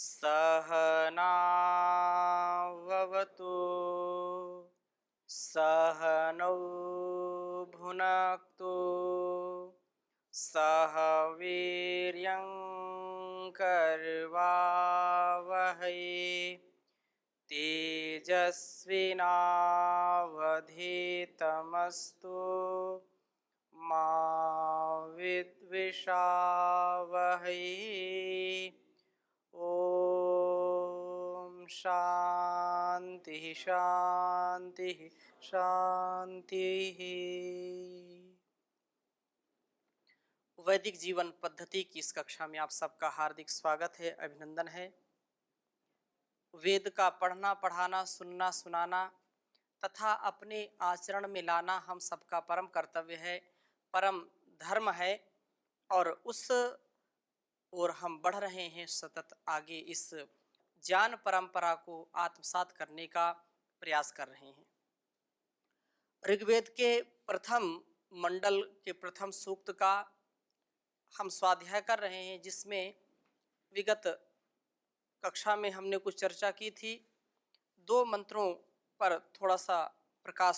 सहनाववतु सहनौ भुनक्तु सह वीर्यं कर्वावहै तेजस्विनावधीतमस्तु मा विद्विषावहै। ओम शांति शांति शांति। वैदिक जीवन पद्धति की इस कक्षा में आप सबका हार्दिक स्वागत है, अभिनंदन है। वेद का पढ़ना पढ़ाना, सुनना सुनाना तथा अपने आचरण में लाना हम सबका परम कर्तव्य है, परम धर्म है और उस ओर हम बढ़ रहे हैं। सतत आगे इस ज्ञान परंपरा को आत्मसात करने का प्रयास कर रहे हैं। ऋग्वेद के प्रथम मंडल के प्रथम सूक्त का हम स्वाध्याय कर रहे हैं, जिसमें विगत कक्षा में हमने कुछ चर्चा की थी। दो मंत्रों पर थोड़ा सा प्रकाश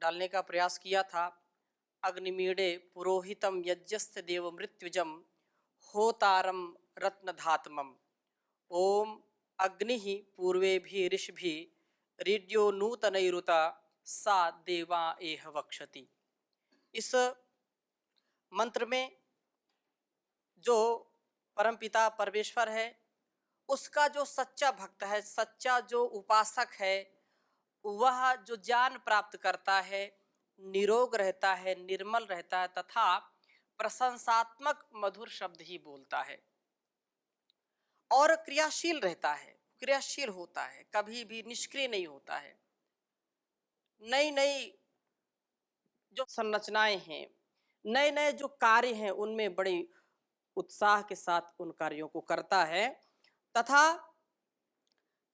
डालने का प्रयास किया था। अग्निमीडे पुरोहितम यज्ञस्य देव मृत्युजम होतारम रत्नधातमम ओम अग्नि पूर्वेभि ऋषभि रीड्यो नूतनैरुता सा देवा एह वक्षति। इस मंत्र में जो परमपिता परमेश्वर है, उसका जो सच्चा भक्त है, सच्चा जो उपासक है, वह जो ज्ञान प्राप्त करता है, निरोग रहता है, निर्मल रहता है तथा प्रशंसात्मक मधुर शब्द ही बोलता है और क्रियाशील रहता है, क्रियाशील होता है, कभी भी निष्क्रिय नहीं होता है। नई नई जो संरचनाएं हैं, नए नए जो कार्य हैं, उनमें बड़े उत्साह के साथ उन कार्यों को करता है तथा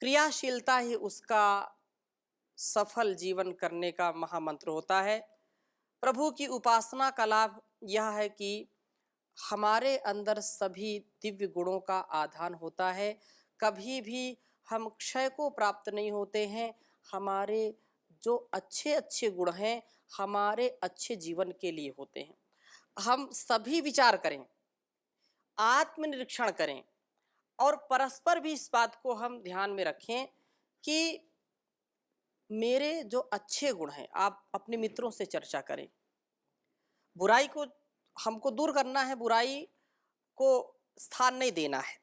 क्रियाशीलता ही उसका सफल जीवन करने का महामंत्र होता है। प्रभु की उपासना का लाभ यह है कि हमारे अंदर सभी दिव्य गुणों का आधान होता है। कभी भी हम क्षय को प्राप्त नहीं होते हैं। हमारे जो अच्छे अच्छे गुण हैं, हमारे अच्छे जीवन के लिए होते हैं। हम सभी विचार करें, आत्मनिरीक्षण करें और परस्पर भी इस बात को हम ध्यान में रखें कि मेरे जो अच्छे गुण हैं, आप अपने मित्रों से चर्चा करें। बुराई को हमको दूर करना है, बुराई को स्थान नहीं देना है,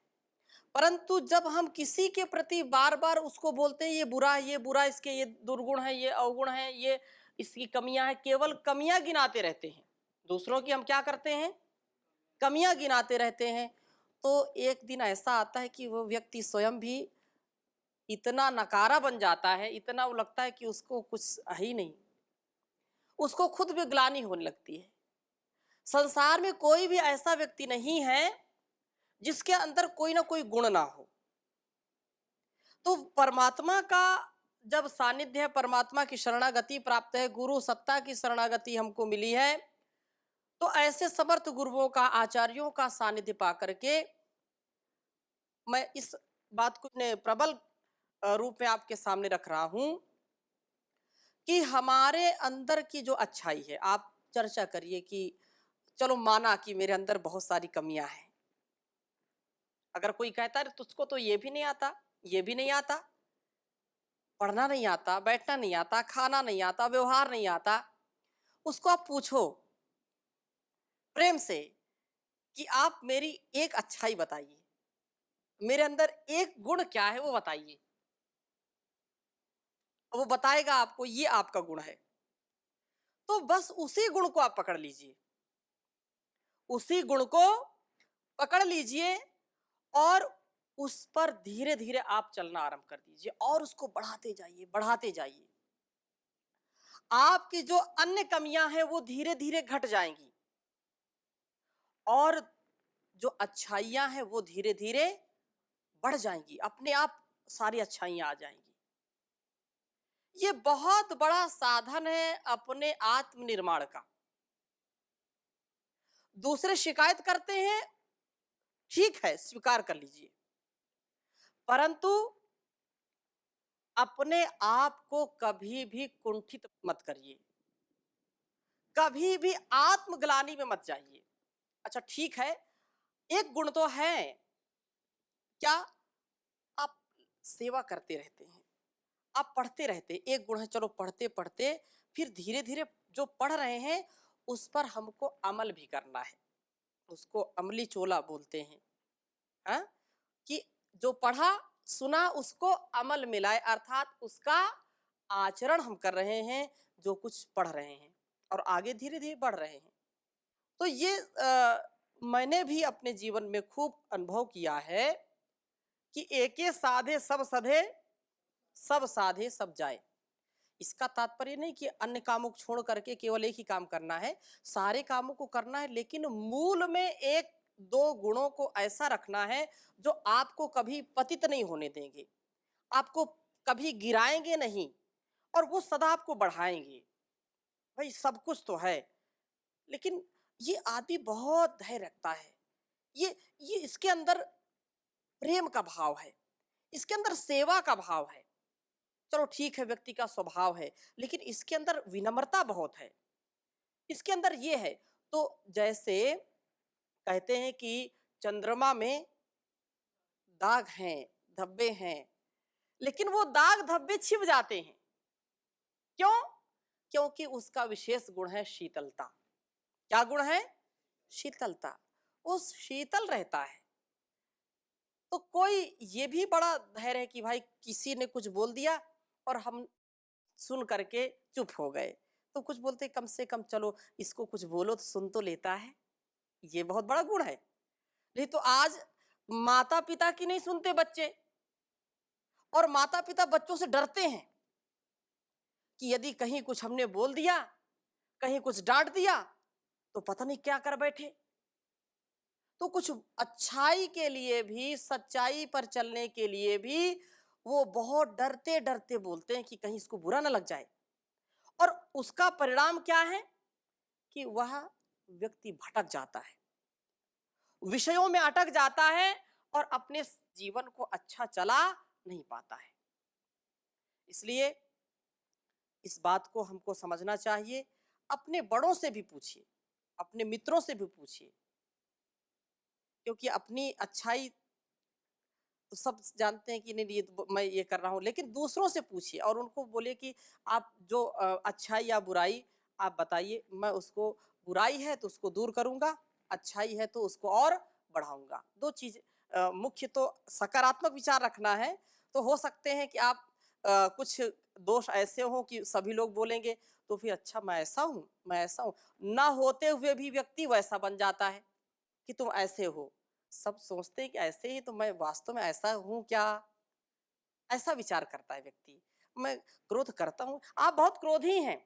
परंतु जब हम किसी के प्रति बार बार उसको बोलते हैं ये बुरा है, ये बुरा, इसके ये दुर्गुण है, ये अवगुण है, ये इसकी कमियां हैं, केवल कमियां गिनाते रहते हैं। दूसरों की हम क्या करते हैं? कमियां गिनाते रहते हैं। तो एक दिन ऐसा आता है कि वो व्यक्ति स्वयं भी इतना नकारा बन जाता है, इतना वो लगता है कि उसको कुछ है ही नहीं, उसको खुद भी ग्लानि होने लगती है। संसार में कोई भी ऐसा व्यक्ति नहीं है जिसके अंदर कोई ना कोई गुण ना हो। तो परमात्मा का जब सानिध्य है, परमात्मा की शरणागति प्राप्त है, गुरु सत्ता की शरणागति हमको मिली है, तो ऐसे समर्थ गुरुओं का, आचार्यों का सानिध्य पा करके मैं इस बात को प्रबल रूप में आपके सामने रख रहा हूं कि हमारे अंदर की जो अच्छाई है, आप चर्चा करिए कि चलो माना कि मेरे अंदर बहुत सारी कमियां हैं। अगर कोई कहता है तुझको तो ये भी नहीं आता, ये भी नहीं आता, पढ़ना नहीं आता, बैठना नहीं आता, खाना नहीं आता, व्यवहार नहीं आता, उसको आप पूछो प्रेम से कि आप मेरी एक अच्छाई बताइए, मेरे अंदर एक गुण क्या है वो बताइए। वो बताएगा आपको ये आपका गुण है। तो बस उसी गुण को आप पकड़ लीजिए, उसी गुण को पकड़ लीजिए और उस पर धीरे धीरे आप चलना आरंभ कर दीजिए और उसको बढ़ाते जाइए, बढ़ाते जाइए। आपकी जो अन्य कमियां हैं वो धीरे धीरे घट जाएंगी और जो अच्छाइयां हैं वो धीरे धीरे बढ़ जाएंगी, अपने आप सारी अच्छाइयां आ जाएंगी। ये बहुत बड़ा साधन है अपने आत्मनिर्माण का। दूसरे शिकायत करते हैं, ठीक है, स्वीकार कर लीजिए, परंतु अपने आप को कभी भी कुंठित मत करिए, कभी भी आत्मग्लानि में मत जाइए। अच्छा ठीक है, एक गुण तो है, क्या आप सेवा करते रहते हैं, आप पढ़ते रहते हैं, एक गुण है, चलो पढ़ते पढ़ते फिर धीरे धीरे जो पढ़ रहे हैं उस पर हमको अमल भी करना है, उसको अमली चोला बोलते हैं। हाँ? कि जो पढ़ा सुना उसको अमल मिलाए, अर्थात उसका आचरण हम कर रहे हैं, जो कुछ पढ़ रहे हैं और आगे धीरे धीरे बढ़ रहे हैं। तो ये मैंने भी अपने जीवन में खूब अनुभव किया है कि एके साधे सब सधे, सब साधे सब जाए। इसका तात्पर्य नहीं कि अन्य कामों को छोड़ करके केवल एक ही काम करना है, सारे कामों को करना है, लेकिन मूल में एक दो गुणों को ऐसा रखना है जो आपको कभी पतित नहीं होने देंगे, आपको कभी गिराएंगे नहीं और वो सदा आपको बढ़ाएंगे। भाई सब कुछ तो है, लेकिन ये आदमी बहुत धैर्य रखता है, ये इसके अंदर प्रेम का भाव है, इसके अंदर सेवा का भाव है। चलो ठीक है, व्यक्ति का स्वभाव है, लेकिन इसके अंदर विनम्रता बहुत है, इसके अंदर ये है। तो जैसे कहते हैं कि चंद्रमा में दाग हैं, धब्बे हैं, लेकिन वो दाग धब्बे छिप जाते हैं। क्यों? क्योंकि उसका विशेष गुण है शीतलता। क्या गुण है? शीतलता। वो शीतल रहता है। तो कोई ये भी बड़ा धैर्य है कि भाई किसी ने कुछ बोल दिया और हम सुन करके चुप हो गए, तो कुछ बोलते कम से कम चलो इसको कुछ बोलो तो सुन तो लेता है, ये बहुत बड़ा गुण है। नहीं तो आज माता पिता की नहीं सुनते बच्चे, और माता पिता बच्चों से डरते हैं कि यदि कहीं कुछ हमने बोल दिया, कहीं कुछ डांट दिया तो पता नहीं क्या कर बैठे। तो कुछ अच्छाई के लिए भी, सच्चाई पर चलने के लिए भी वो बहुत डरते डरते बोलते हैं कि कहीं इसको बुरा ना लग जाए। और उसका परिणाम क्या है कि वह व्यक्ति भटक जाता है, विषयों में अटक जाता है और अपने जीवन को अच्छा चला नहीं पाता है। इसलिए इस बात को हमको समझना चाहिए, अपने बड़ों से भी पूछिए, अपने मित्रों से भी पूछिए, क्योंकि अपनी अच्छाई तो सब जानते हैं कि नहीं ये तो मैं ये कर रहा हूँ, लेकिन दूसरों से पूछिए और उनको बोलिए कि आप जो अच्छाई या बुराई आप बताइए, मैं उसको, बुराई है तो उसको दूर करूंगा, अच्छाई है तो उसको और बढ़ाऊंगा। दो चीज मुख्य तो सकारात्मक विचार रखना है। तो हो सकते हैं कि आप कुछ दोष ऐसे हो कि सभी लोग बोलेंगे तो फिर अच्छा मैं ऐसा हूँ, मैं ऐसा हूँ, ना होते हुए भी व्यक्ति वैसा बन जाता है कि तुम ऐसे हो। सब सोचते हैं कि ऐसे ही, तो मैं वास्तव में ऐसा हूँ क्या? ऐसा विचार करता है व्यक्ति। मैं क्रोध करता हूँ, आप बहुत क्रोधी हैं।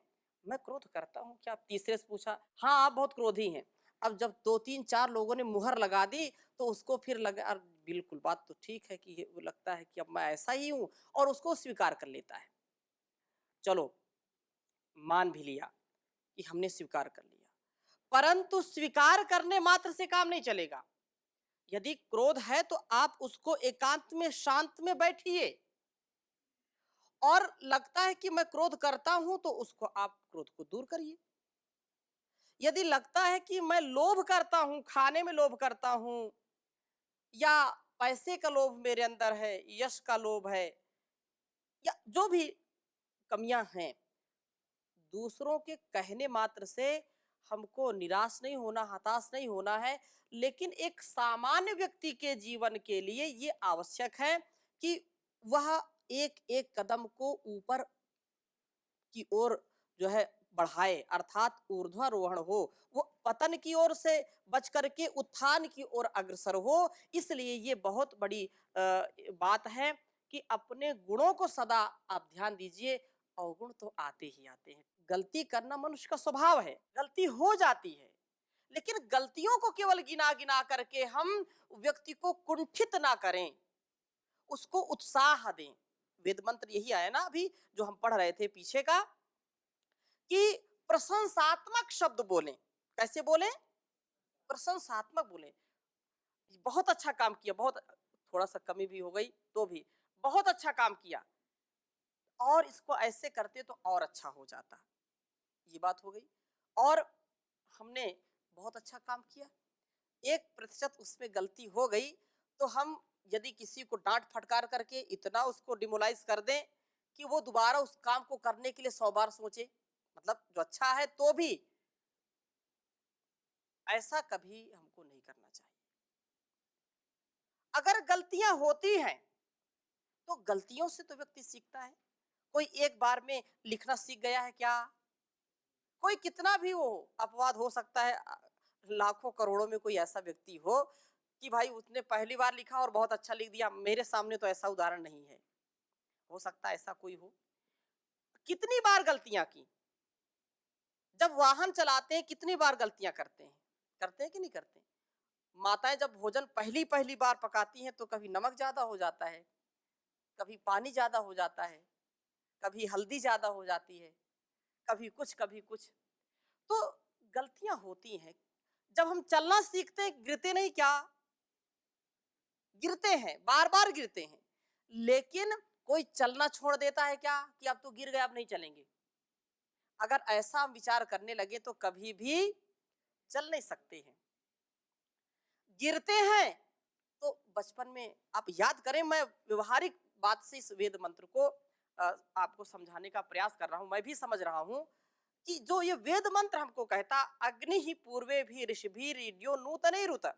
मैं क्रोध करता हूँ क्या? तीसरे से पूछा, हाँ आप बहुत क्रोधी हैं। अब जब 2 3 4 लोगों ने मुहर लगा दी तो उसको फिर लगा अरे बिल्कुल बात तो ठीक है कि ये वो लगता है कि अब मैं ऐसा ही हूँ, और उसको स्वीकार कर लेता है। चलो मान भी लिया कि हमने स्वीकार कर लिया, परंतु स्वीकार करने मात्र से काम नहीं चलेगा। यदि क्रोध है तो आप उसको एकांत में शांत में बैठिए, और लगता है कि मैं क्रोध करता हूं तो उसको आप क्रोध को दूर करिए। यदि लगता है कि मैं लोभ करता हूं, खाने में लोभ करता हूं, या पैसे का लोभ मेरे अंदर है, यश का लोभ है, या जो भी कमियां हैं, दूसरों के कहने मात्र से हमको निराश नहीं होना, हताश नहीं होना है। लेकिन एक सामान्य व्यक्ति के जीवन के लिए ये आवश्यक है कि वह एक एक कदम को ऊपर की ओर जो है बढ़ाए, अर्थात ऊर्ध्वारोहण हो, वो पतन की ओर से बच करके उत्थान की ओर अग्रसर हो। इसलिए ये बहुत बड़ी बात है कि अपने गुणों को सदा आप ध्यान दीजिए। अवगुण तो आते ही आते हैं, गलती करना मनुष्य का स्वभाव है, गलती हो जाती है, लेकिन गलतियों को केवल गिना गिना करके हम व्यक्ति को कुंठित ना करें, उसको उत्साह दें। वेद मंत्र यही आया ना अभी जो हम पढ़ रहे थे पीछे का, कि प्रशंसात्मक शब्द बोलें। कैसे बोलें? प्रशंसात्मक बोलें। बहुत अच्छा काम किया, बहुत थोड़ा सा कमी भी हो गई तो भी बहुत अच्छा काम किया, और इसको ऐसे करते तो और अच्छा हो जाता, ये बात हो गई। और हमने बहुत अच्छा काम किया, 1% उसमें गलती हो गई तो हम यदि किसी को डांट फटकार करके इतना उसको डिमोलाइज कर दें कि वो दोबारा उस काम को करने के लिए 100 बार सोचे, मतलब जो अच्छा है तो भी, ऐसा कभी हमको नहीं करना चाहिए। अगर गलतियां होती हैं तो गलतियों से तो व्यक्ति सीखता है। कोई एक बार में लिखना सीख गया है क्या? कोई कितना भी वो अपवाद हो सकता है, लाखों करोड़ों में कोई ऐसा व्यक्ति हो कि भाई उसने पहली बार लिखा और बहुत अच्छा लिख दिया, मेरे सामने तो ऐसा उदाहरण नहीं है। हो सकता है ऐसा कोई हो। कितनी बार गलतियां की, जब वाहन चलाते हैं कितनी बार गलतियां करते हैं कि नहीं करते? माताएं जब भोजन पहली पहली बार पकाती हैं तो कभी नमक ज्यादा हो जाता है, कभी पानी ज्यादा हो जाता है, कभी हल्दी ज्यादा हो जाती है, कभी कुछ कभी कुछ। तो गलतियां होती हैं। जब हम चलना सीखते गिरते नहीं क्या? गिरते हैं, बार बार गिरते हैं, लेकिन कोई चलना छोड़ देता है क्या कि अब तो गिर गए अब नहीं चलेंगे? अगर ऐसा हम विचार करने लगे तो कभी भी चल नहीं सकते हैं। गिरते हैं तो बचपन में आप याद करें, मैं व्यवहारिक बात से इस वेद मंत्र को आपको समझाने का प्रयास कर रहा हूं, मैं भी समझ रहा हूं कि जो ये वेद मंत्र हमको कहता, अग्नि ही पूर्वे भी ऋषि रीड्यो नूतने रुत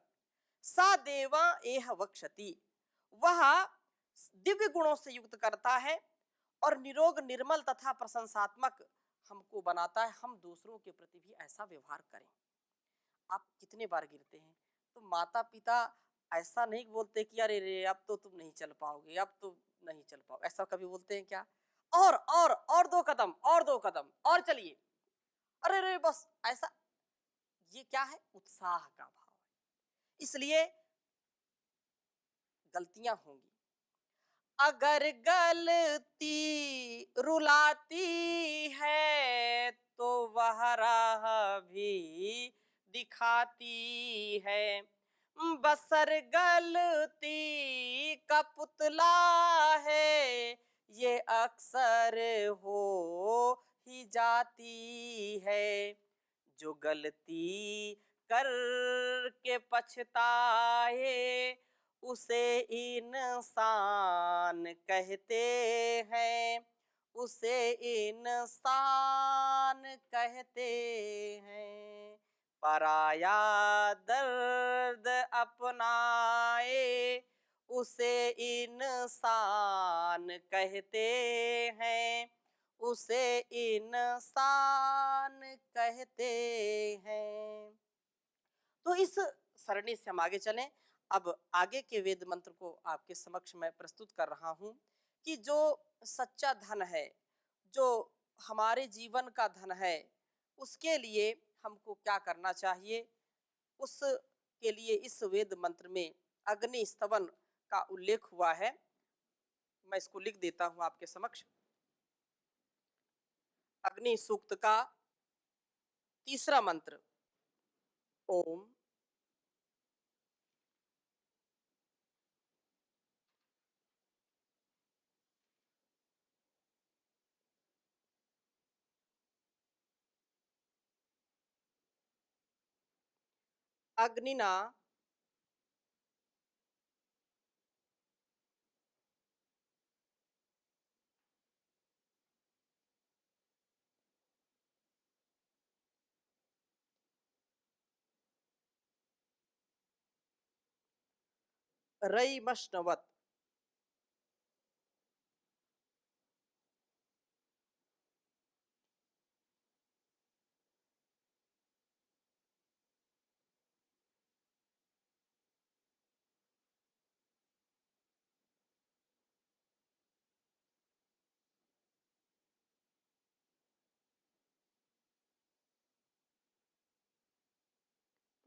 सा देवा एह वक्षति, वह दिव्य गुणों से युक्त करता है और निरोग निर्मल तथा प्रशंसात्मक हमको बनाता है। हम दूसरों के प्रति भी ऐसा व्यवहार करें। आप कितने बार गिरते हैं तो माता पिता ऐसा नहीं बोलते कि अरे रे अब तो तुम नहीं चल पाओगे, अब तो नहीं चल पाओ, ऐसा कभी बोलते हैं क्या? और 2 कदम, और 2 कदम, और चलिए, अरे रे बस ऐसा। ये क्या है? उत्साह का भाव है। इसलिए गलतियां होंगी। अगर गलती रुलाती है तो वह राह भी दिखाती है, बसर गलती का पुतला है, ये अक्सर हो ही जाती है, जो गलती करके पछताए उसे इंसान कहते हैं, उसे इंसान कहते हैं। पराया दर्द अपनाए उसे इंसान कहते हैं, उसे इंसान कहते हैं। तो इस सरणी से हम आगे चलें। अब आगे के वेद मंत्र को आपके समक्ष मैं प्रस्तुत कर रहा हूं कि जो सच्चा धन है, जो हमारे जीवन का धन है, उसके लिए हमको क्या करना चाहिए, उसके लिए इस वेद मंत्र में अग्नि स्तवन का उल्लेख हुआ है। मैं इसको लिख देता हूं आपके समक्ष। अग्नि सूक्त का तीसरा मंत्र, ओम अग्निना रईमश्नवत,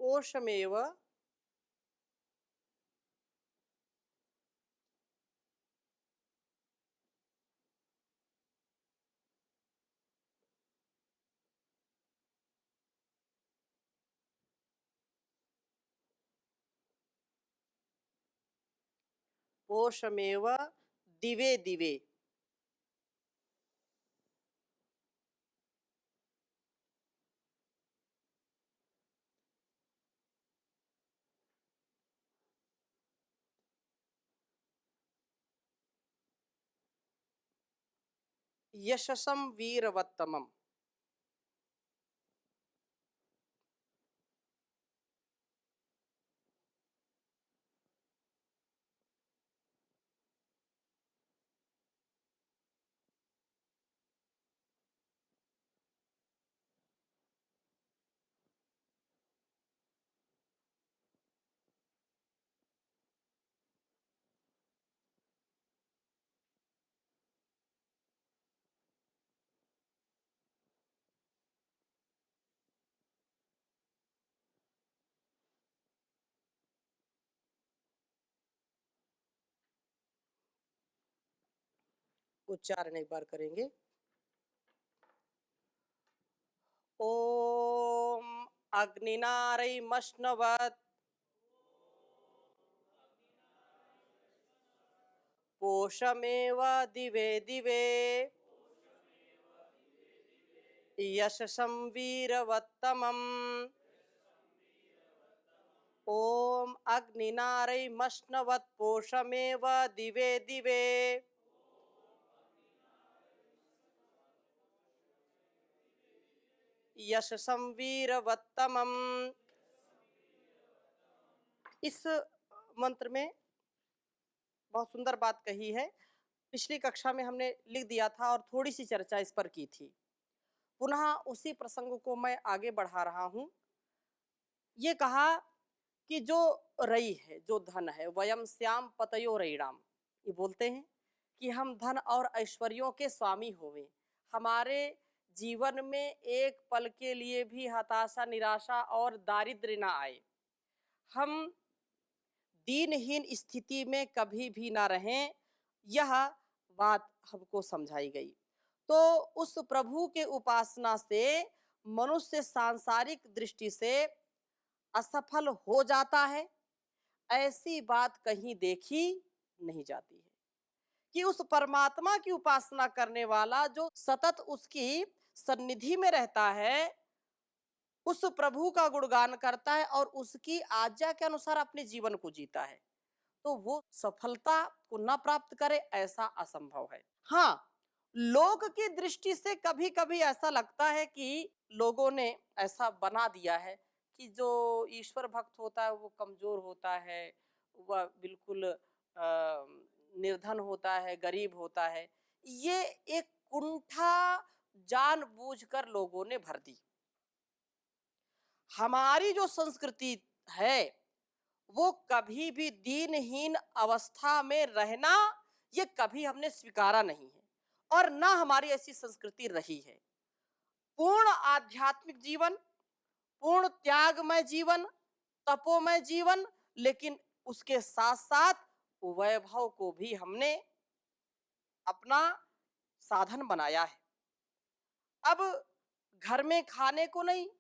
पोषमेव पोषमेव दिवे दिवे। यशसम वीरवत्तमम। उच्चारण एक बार करेंगे। ओम अग्निनारैमश्नवत् पोषमेव दिवे दिवे यशसं वीरवत्तमम्। ओम अग्निनारैमश्नवत् पोषमेव दिवे दिवे यशसं वीरवत्तमम्। इस मंत्र में बहुत सुंदर बात कही है। पिछली कक्षा में हमने लिख दिया था और थोड़ी सी चर्चा इस पर की थी। पुनः उसी प्रसंग को मैं आगे बढ़ा रहा हूँ। ये कहा कि जो रई है, जो धन है, वयम श्याम पतयो रईणाम, ये बोलते हैं कि हम धन और ऐश्वर्यों के स्वामी होवे। हमारे जीवन में एक पल के लिए भी हताशा, निराशा और दारिद्र्य ना आए। हम दीनहीन स्थिति में कभी भी ना रहें, यह बात हमको समझाई गई। तो उस प्रभु के उपासना से मनुष्य सांसारिक दृष्टि से असफल हो जाता है, ऐसी बात कहीं देखी नहीं जाती है। कि उस परमात्मा की उपासना करने वाला जो सतत उसकी सन्निधि में रहता है, उस प्रभु का गुणगान करता है और उसकी आज्ञा के अनुसार अपने जीवन को जीता है, तो वो सफलता को न प्राप्त करे ऐसा असंभव है। हाँ, लोग की दृष्टि से कभी कभी ऐसा लगता है कि लोगों ने ऐसा बना दिया है कि जो ईश्वर भक्त होता है वो कमजोर होता है, वह बिल्कुल निर्धन होता है, गरीब होता है। ये एक कुंठा जानबूझकर लोगों ने भर दी। हमारी जो संस्कृति है वो कभी भी दीनहीन अवस्था में रहना ये कभी हमने स्वीकारा नहीं है और ना हमारी ऐसी संस्कृति रही है। पूर्ण आध्यात्मिक जीवन, पूर्ण त्यागमय जीवन, तपोमय जीवन, लेकिन उसके साथ साथ वैभव को भी हमने अपना साधन बनाया है। अब घर में खाने को नहीं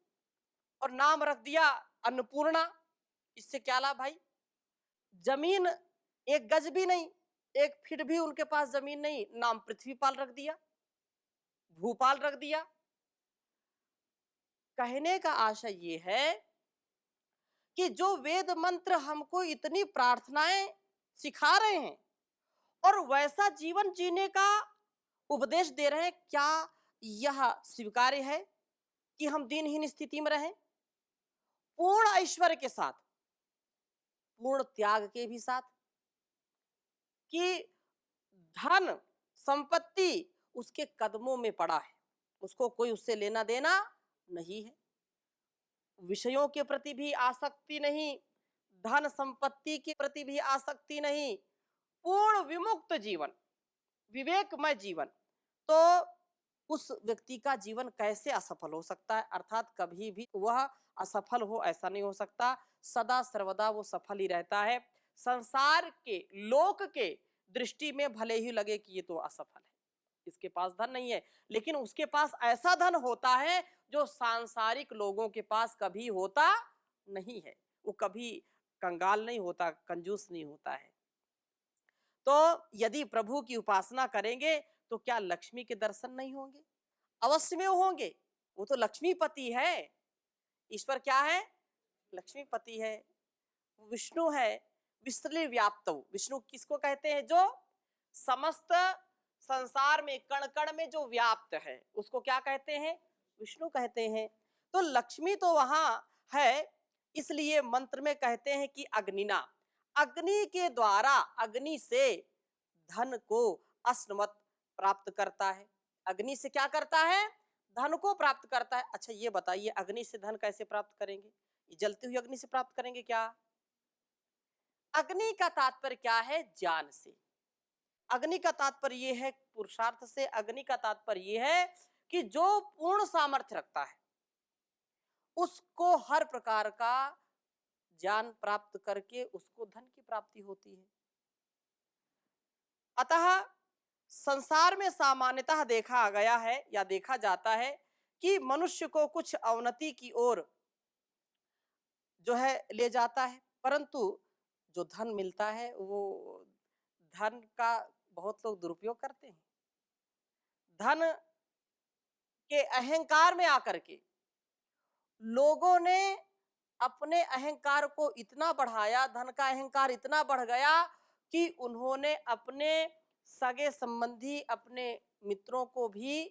और नाम रख दिया अन्नपूर्णा, इससे क्या लाभ भाई? जमीन एक गज भी नहीं, एक फीट भी उनके पास जमीन नहीं, नाम पृथ्वीपाल रख दिया, भूपाल रख दिया। कहने का आशय ये है कि जो वेद मंत्र हमको इतनी प्रार्थनाएं सिखा रहे हैं और वैसा जीवन जीने का उपदेश दे रहे हैं, क्या यह स्वीकार्य है कि हम दिनहीन स्थिति में रहें? पूर्ण ऐश्वर्य के साथ, पूर्ण त्याग के भी साथ, कि धन संपत्ति उसके कदमों में पड़ा है, उसको कोई उससे लेना देना नहीं है, विषयों के प्रति भी आसक्ति नहीं, धन संपत्ति के प्रति भी आसक्ति नहीं, पूर्ण विमुक्त जीवन, विवेकमय जीवन। तो उस व्यक्ति का जीवन कैसे असफल हो सकता है? अर्थात कभी भी वह असफल हो ऐसा नहीं हो सकता, सदा सर्वदा वो सफल ही रहता है। संसार के, लोक के दृष्टि में भले ही लगे कि ये तो असफल है, इसके पास धन नहीं है, लेकिन उसके पास ऐसा धन होता है जो सांसारिक लोगों के पास कभी होता नहीं है। वो कभी कंगाल नहीं होता, कंजूस नहीं होता है। तो यदि प्रभु की उपासना करेंगे तो क्या लक्ष्मी के दर्शन नहीं होंगे? अवश्य में होंगे। वो तो लक्ष्मीपति है। ईश्वर क्या है? लक्ष्मीपति है, विष्णु है। विश्वले व्याप्त, विष्णु किसको कहते हैं? जो समस्त संसार में कण कण में जो व्याप्त है उसको क्या कहते हैं? विष्णु कहते हैं। तो लक्ष्मी तो वहां है। इसलिए मंत्र में कहते हैं कि अग्निना, अग्नि के द्वारा, अग्नि से धन को अस्नवत प्राप्त करता है। अग्नि से क्या करता है? धन को प्राप्त करता है। अच्छा ये बताइए, अग्नि से धन कैसे प्राप्त करेंगे? ये जलती हुई अग्नि से प्राप्त करेंगे क्या? अग्नि का तात्पर्य क्या है? ज्ञान से। अग्नि का तात्पर्य ये है, पुरुषार्थ से। अग्नि का तात्पर्य ये है कि जो पूर्ण सामर्थ्य रखता है उसको हर प्रकार का ज्ञान प्राप्त करके उसको धन की प्राप्ति होती है। अतः संसार में सामान्यतः देखा गया है या देखा जाता है कि मनुष्य को कुछ अवनति की ओर जो है ले जाता है, परंतु जो धन मिलता है वो धन का बहुत लोग दुरुपयोग करते हैं। धन के अहंकार में आकर के लोगों ने अपने अहंकार को इतना बढ़ाया, धन का अहंकार इतना बढ़ गया कि उन्होंने अपने सगे संबंधी, अपने मित्रों को भी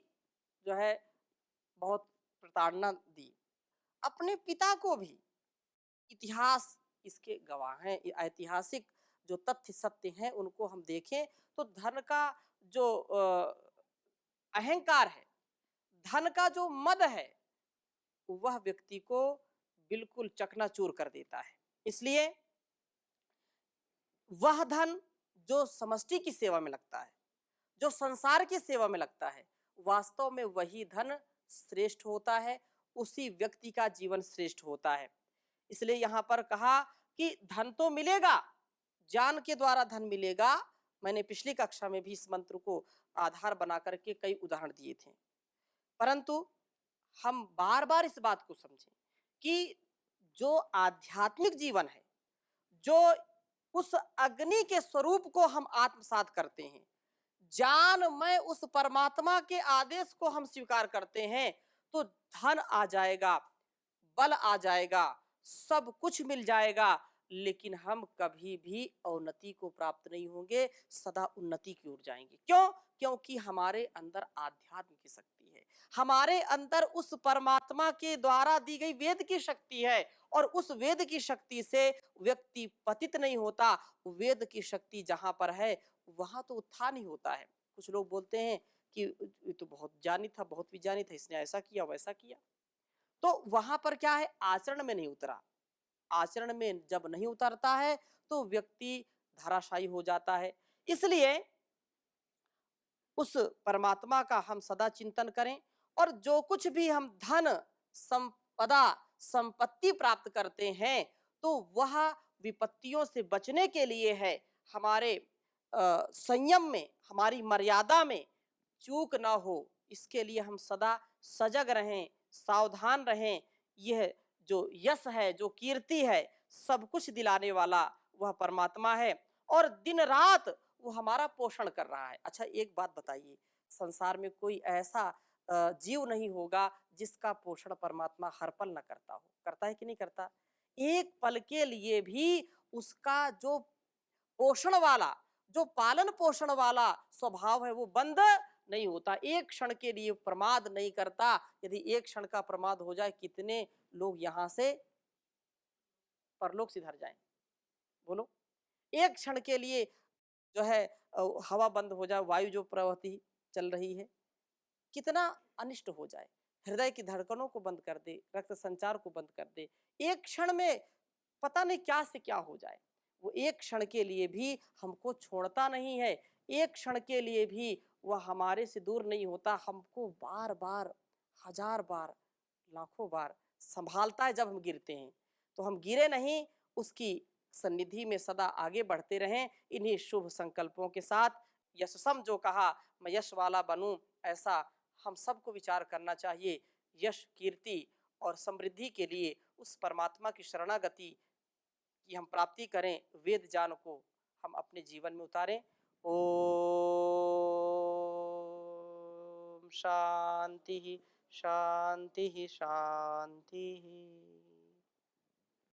जो है बहुत प्रताड़ना दी, अपने पिता को भी। इतिहास इसके गवाह हैं। ये ऐतिहासिक जो तथ्य सत्य हैं उनको हम देखें तो धन का जो अहंकार है, धन का जो मद है, वह व्यक्ति को बिल्कुल चकनाचूर कर देता है। इसलिए वह धन जो समष्टि की सेवा में लगता है, जो संसार की सेवा में लगता है, वास्तव में वही धन श्रेष्ठ होता है, उसी व्यक्ति का जीवन श्रेष्ठ होता है। इसलिए यहाँ पर कहा कि धन तो मिलेगा, ज्ञान के द्वारा धन मिलेगा। मैंने पिछली कक्षा में भी इस मंत्र को आधार बना करके कई उदाहरण दिए थे, परंतु हम बार बार इस बात को समझें कि जो आध्यात्मिक जीवन है, जो उस अग्नि के स्वरूप को हम आत्मसात करते हैं, ज्ञानमय उस परमात्मा के आदेश को हम स्वीकार करते हैं, तो धन आ जाएगा, बल आ जाएगा, सब कुछ मिल जाएगा, लेकिन हम कभी भी अवनति को प्राप्त नहीं होंगे, सदा उन्नति की ओर जाएंगे। क्यों? क्योंकि हमारे अंदर आध्यात्म की शक्ति है, हमारे अंदर उस परमात्मा के द्वारा दी गई वेद की शक्ति है, और उस वेद की शक्ति से व्यक्ति पतित नहीं होता। वेद की शक्ति जहां पर है वहां तो उत्थान ही होता है। कुछ लोग बोलते हैं कि ये तो बहुत ज्ञानी था, बहुत विज्ञानी था, इसने ऐसा किया वैसा किया। तो वहां पर क्या है? आचरण में नहीं उतरा। आचरण में जब नहीं उतरता है तो व्यक्ति धराशायी हो जाता है। इसलिए उस परमात्मा का हम सदा चिंतन करें, और जो कुछ भी हम धन, संपदा, संपत्ति प्राप्त करते हैं तो वह विपत्तियों से बचने के लिए है। हमारे संयम में, हमारी मर्यादा में चूक ना हो, इसके लिए हम सदा सजग रहें, सावधान रहें। यह जो यश है, जो कीर्ति है, सब कुछ दिलाने वाला वह परमात्मा है, और दिन रात वो हमारा पोषण कर रहा है। अच्छा एक बात बताइए, संसार में कोई ऐसा जीव नहीं होगा जिसका पोषण परमात्मा हर पल न करता हो। करता है कि नहीं करता? एक पल के लिए भी उसका जो पोषण वाला, जो पालन पोषण वाला स्वभाव है वो बंद नहीं होता। एक क्षण के लिए प्रमाद नहीं करता। यदि एक क्षण का प्रमाद हो जाए, कितने लोग यहाँ से परलोक सिधर जाएं? बोलो। एक क्षण के लिए जो है हवा बंद हो जाए, वायु जो प्रवृत्ति चल रही है, कितना अनिष्ट हो जाए, हृदय की धड़कनों को बंद कर दे, रक्त संचार को बंद कर दे, एक क्षण में पता नहीं क्या से क्या हो जाए। वो एक क्षण के लिए भी हमको छोड़ता नहीं है, एक क्षण के लिए भी वह हमारे से दूर नहीं होता, हमको बार बार, हजार बार, लाखों बार संभालता है। जब हम गिरते हैं तो हम गिरे नहीं, उसकी सन्निधि में सदा आगे बढ़ते रहें। इन्हीं शुभ संकल्पों के साथ यशसम जो कहा, मैं यश वाला बनूं, ऐसा हम सबको विचार करना चाहिए। यश, कीर्ति और समृद्धि के लिए उस परमात्मा की शरणागति की हम प्राप्ति करें, वेद ज्ञान को हम अपने जीवन में उतारें। ओम शांति शांति शांति।